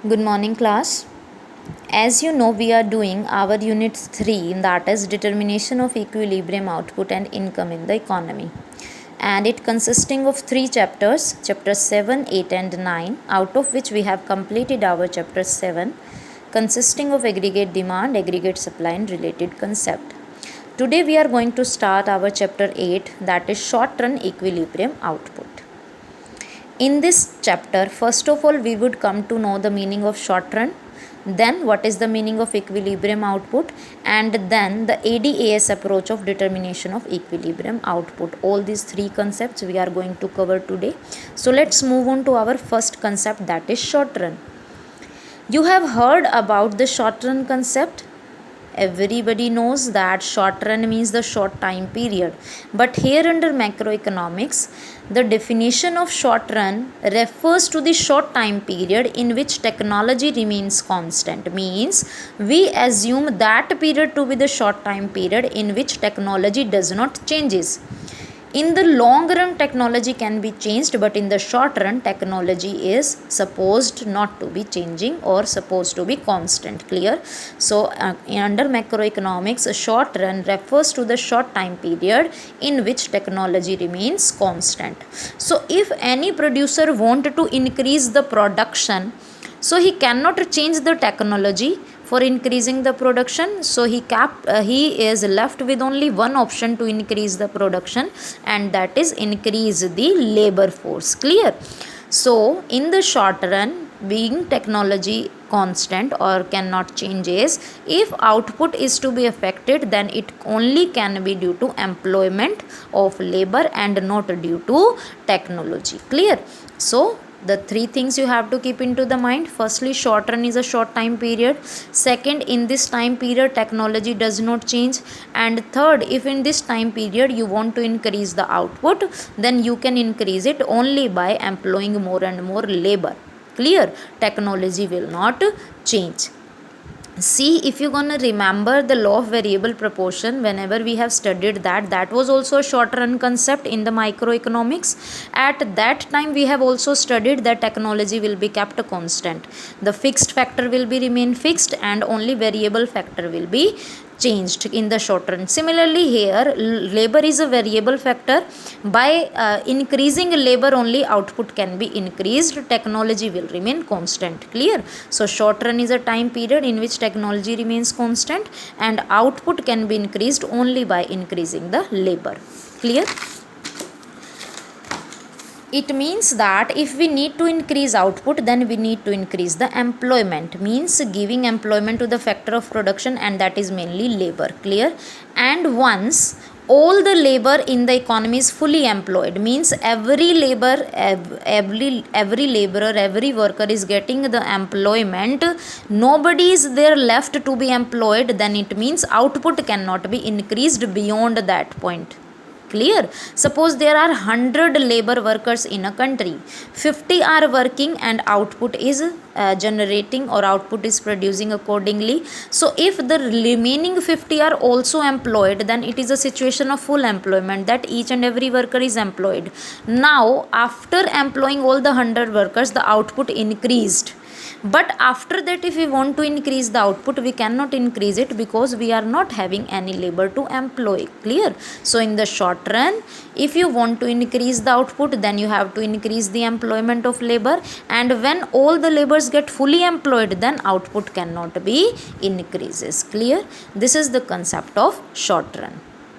Good morning, class. As you know, we are doing our unit 3, that is determination of equilibrium output and income in the economy. And it consisting of 3 chapters, chapters 7, 8 and 9, out of which we have completed our chapter 7, consisting of aggregate demand, aggregate supply and related concept. Today we are going to start our chapter 8, that is short run equilibrium output. In this chapter, first of all, we would come to know the meaning of short run, then what is the meaning of equilibrium output, and then the ADAS approach of determination of equilibrium output. All these 3 concepts we are going to cover today. So let's move on to our first concept, that is short run. You have heard about the short run concept. Everybody knows that short run means the short time period. But here under macroeconomics, the definition of short run refers to the short time period in which technology remains constant. Means we assume that period to be the short time period in which technology does not changes. In the long run, technology can be changed, but in the short run, technology is supposed not to be changing or supposed to be constant. Clear? So, under macroeconomics, a short run refers to the short time period in which technology remains constant. So, if any producer want to increase the production, so he cannot change the technology for increasing the production, so he is left with only one option to increase the production, and that is increase the labor force. Clear? So in the short run, being technology constant or cannot changes, if output is to be affected, then it only can be due to employment of labor and not due to technology. Clear? So the 3 things you have to keep into the mind. Firstly, short run is a short time period. Second, in this time period technology does not change. And third, if in this time period you want to increase the output, then you can increase it only by employing more and more labor. Clear? Technology will not change. See, if you're gonna remember the law of variable proportion, whenever we have studied that was also a short run concept in the microeconomics. At that time we have also studied that technology will be kept constant, the fixed factor will be remain fixed and only variable factor will be changed in the short run. Similarly here, labor is a variable factor. By increasing labor only output can be increased, technology will remain constant. Clear? So short run is a time period in which technology remains constant and output can be increased only by increasing the labor. Clear? It means that if we need to increase output, then we need to increase the employment, means giving employment to the factor of production, and that is mainly labor. Clear? And once all the labor in the economy is fully employed, means every laborer, every worker is getting the employment, nobody is there left to be employed, then it means output cannot be increased beyond that point. Clear? Suppose there are 100 labor workers in a country, 50 are working and output is generating or output is producing accordingly. So if the remaining 50 are also employed, then it is a situation of full employment, that each and every worker is employed. Now after employing all the 100 workers, the output increased. But after that, if we want to increase the output, we cannot increase it because we are not having any labor to employ. Clear? So in the short run, if you want to increase the output, then you have to increase the employment of labor, and when all the laborers get fully employed, then output cannot be increases. Clear? This is the concept of short run.